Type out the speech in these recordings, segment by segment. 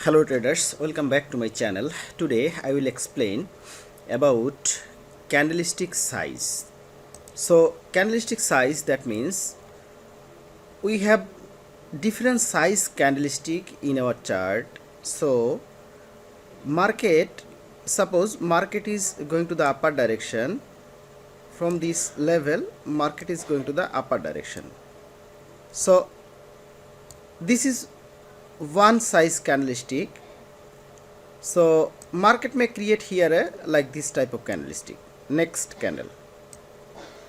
Hello traders, welcome back to my channel. Today I will explain about candlestick size. So candlestick size, that means we have different size candlestick in our chart. So market, suppose market is going to the upper direction. From this level market is going to the upper direction. So this is one size candlestick. So market may create here a like this type of candlestick, next candle.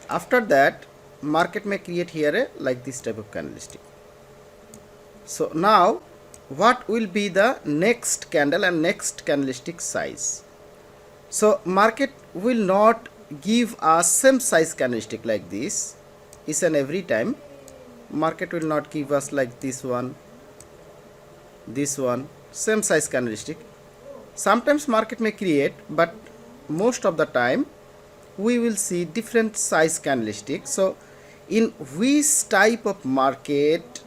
After that market may create here a like this type of candlestick. So now what will be the next candle and next candlestick size? So market will not give a same size candlestick like this each and every time. Market will not give us like this one, same size candlestick. Sometimes market may create, but most of the time we will see different size candlestick. So in which type of market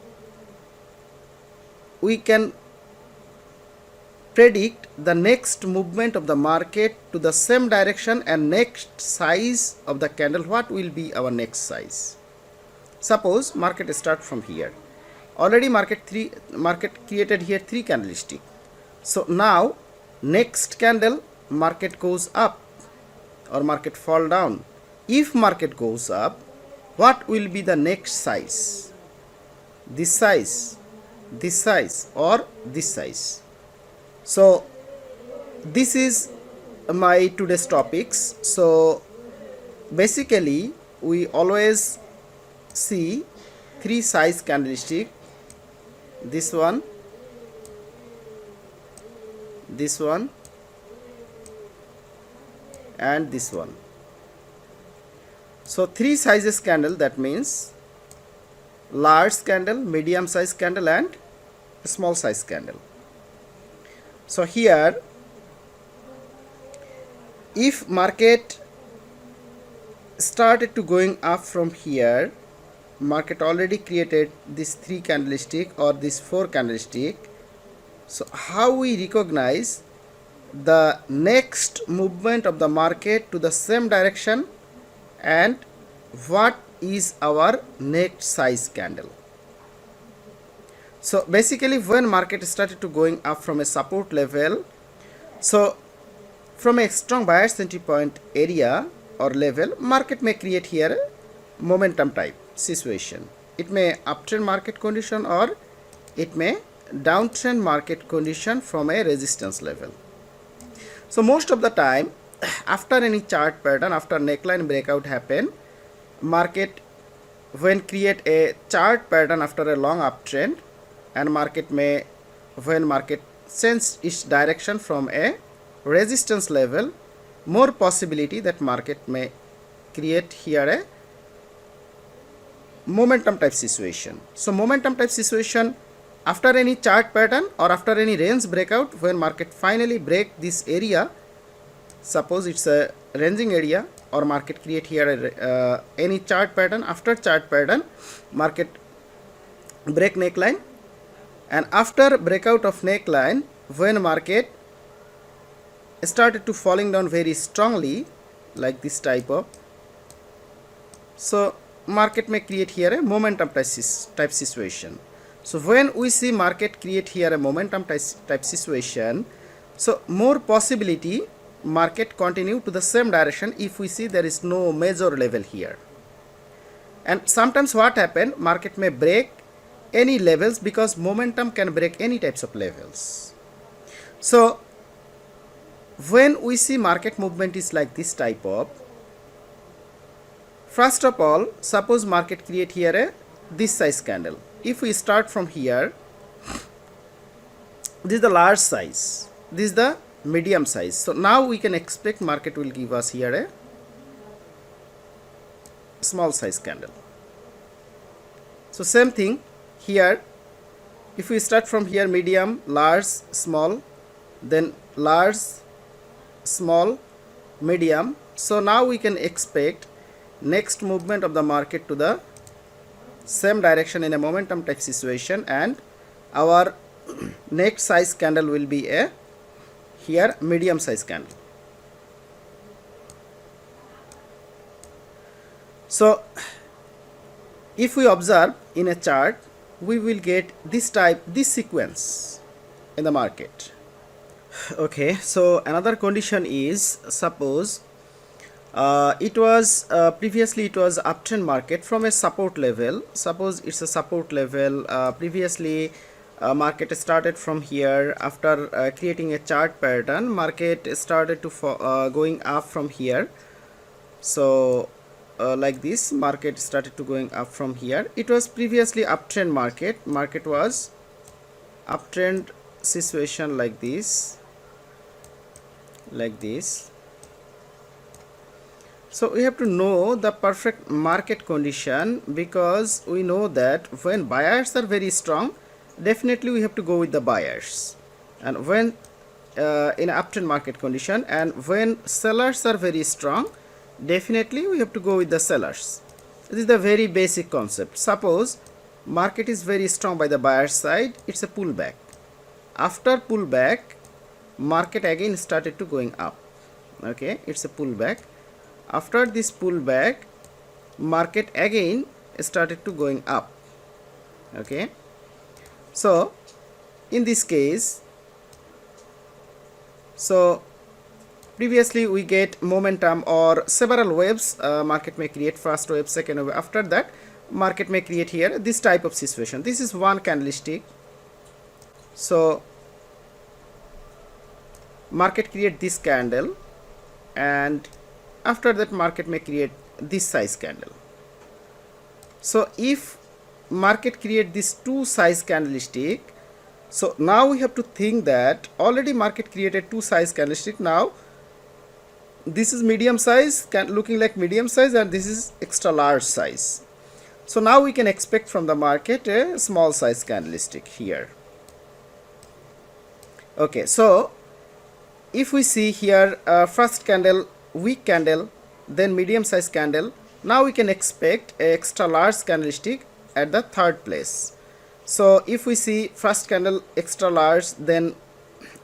we can predict the next movement of the market to the same direction and next size of the candle, what will be our next size? Suppose market start from here. Already market created here 3 candlestick. So now next candle market goes up or market fall down. If market goes up, what will be the next size? This size or this size? So this is my today's topics. So basically we always see 3 size candlestick, this one, and this one. So 3 sizes candle, that means large candle, medium size candle and small size candle. So here if market started to going up from here, market already created this 3 candlestick or this 4 candlestick. So how we recognize the next movement of the market to the same direction and what is our next size candle? So basically when market started to going up from a support level, so from a strong buyer's entry point area or level, market may create here a momentum type situation. It may uptrend market condition or it may downtrend market condition from a resistance level. So most of the time after any chart pattern, after neckline breakout happen, market when create a chart pattern after a long uptrend, and market may, when market change its direction from a resistance level, more possibility that market may create here a momentum type situation. So momentum type situation after any chart pattern or after any range breakout, when market finally break this area, suppose it's a ranging area, or market create here any chart pattern, after chart pattern market break neckline, and after breakout of neckline when market started to falling down very strongly like this type of, so market may create here a momentum type situation. So when we see market create here a momentum type situation, so more possibility market continue to the same direction if we see there is no major level here. And sometimes what happen, market may break any levels because momentum can break any types of levels. So when we see market movement is like this type of, first of all, suppose market create here a this size candle. If we start from here, this is the large size, this is the medium size. So now we can expect market will give us here a small size candle. So same thing here, if we start from here, medium, large, small, then large, small, medium. So now we can expect next movement of the market to the same direction in a momentum type situation, and our next size candle will be a here medium size candle. So if we observe in a chart, we will get this sequence in the market. Okay, so another condition is, suppose it was previously it was uptrend market from a support level. Suppose it's a support level. Previously market started from here. After creating a chart pattern, market started to going up from here. So like this, market started to going up from here. It was previously uptrend market. Market was uptrend situation like this, So we have to know the perfect market condition, because we know that when buyers are very strong, definitely we have to go with the buyers, and when in uptrend market condition, and when sellers are very strong, definitely we have to go with the sellers. This is the very basic concept. Suppose market is very strong by the buyer side, it's a pullback. After pullback, market again started to going up. Okay, it's a pullback. After this pullback, market again started to going up. Okay, so in this case, so previously we get momentum or several waves. Market may create first wave, second wave. After that, market may create here this type of situation. This is one candlestick. So market create this candle, and after that market may create this size candle. So if market create this two size candlestick, so now we have to think that already market created two size candlestick. Now this is medium size, looking like medium size, and this is extra large size. So now we can expect from the market a small size candlestick here. Okay, so if we see here first candle weak candle, then medium size candle, now we can expect a extra large candlestick at the third place. So if we see first candle extra large, then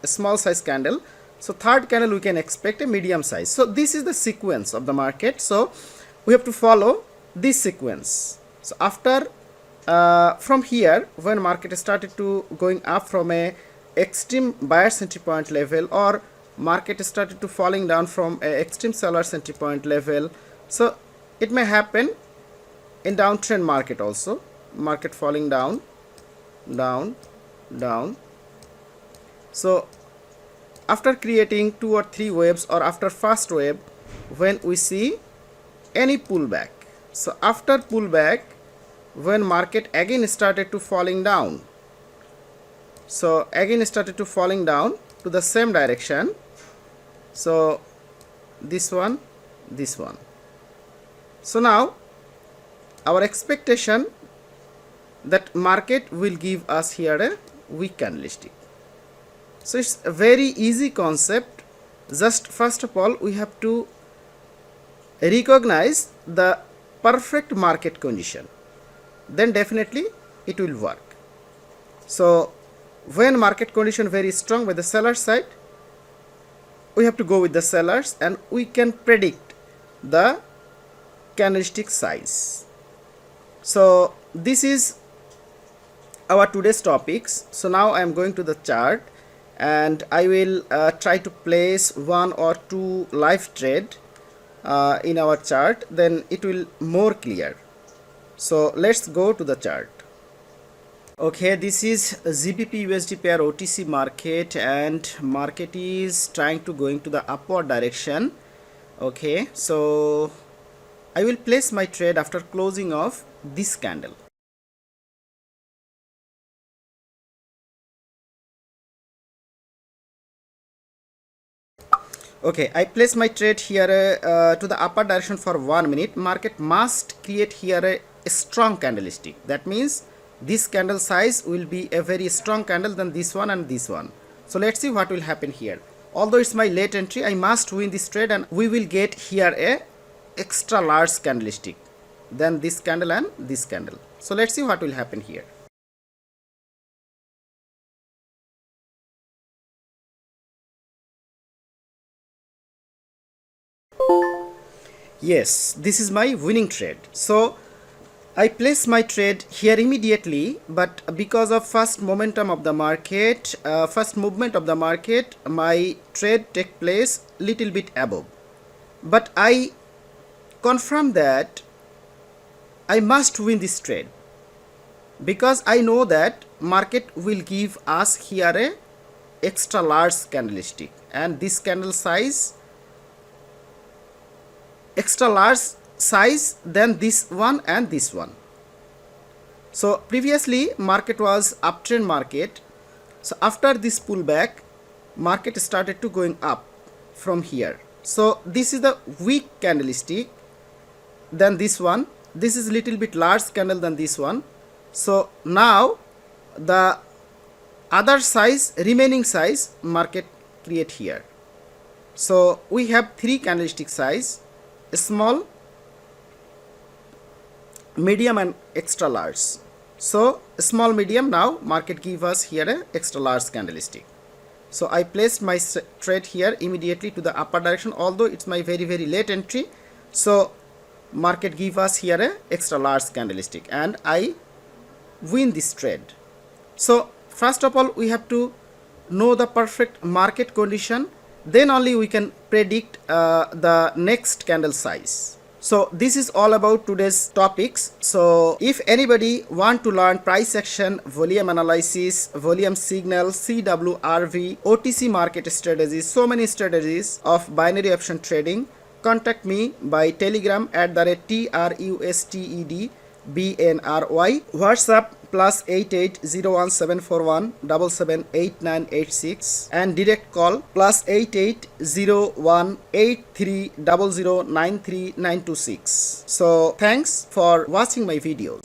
a small size candle, so third candle we can expect a medium size. So this is the sequence of the market. So we have to follow this sequence. So after from here, when market started to going up from a extreme buyer's entry point level, or market started to falling down from a extreme seller's entry point level, so it may happen in downtrend market also. Market falling down, down, down. So after creating two or three waves, or after first wave, when we see any pullback, so after pullback, when market again started to falling down, so again started to falling down to the same direction. So this one, this one. So now our expectation that market will give us here a weak candlestick. So it's a very easy concept. Just first of all, we have to recognize the perfect market condition, then definitely it will work. So when market condition very strong by the seller side, we have to go with the sellers, and we can predict the candlestick size. So this is our today's topics. So now I am going to the chart, and I will try to place one or two live trade in our chart, then it will more clear. So let's go to the chart. Okay, this is GBP USD pair OTC market, and market is trying to going to the upward direction. Okay, so I will place my trade after closing of this candle. Okay, I place my trade here to the upper direction for 1 minute. Market must create here a strong candlestick. That means this candle size will be a very strong candle than this one and this one. So let's see what will happen here. Although it's my late entry, I must win this trade, and we will get here a extra large candlestick than this candle and this candle. So let's see what will happen here. Yes, this is my winning trade. So I place my trade here immediately, but because of first momentum of the market, first movement of the market, my trade take place little bit above. But I confirm that I must win this trade because I know that market will give us here a extra large candlestick, and this candle size extra large size than this one and this one. So previously market was uptrend market. So after this pullback, market started to going up from here. So this is the weak candlestick than this one. This is little bit large candle than this one. So now the other size, remaining size, market create here. So we have three candlestick size: small, medium and extra large. So small, medium, now market give us here a extra large candlestick. So I placed my trade here immediately to the upper direction, although it's my very late entry. So market give us here a extra large candlestick and I win this trade. So first of all, we have to know the perfect market condition, then only we can predict the next candle size. So this is all about today's topics. So if anybody want to learn price action, volume analysis, volume signal, CWRV, OTC market strategies, so many strategies of binary option trading, contact me by Telegram at @TRUSTED BNRY, WhatsApp +880174177886, and direct call +880183009396. So thanks for watching my videos.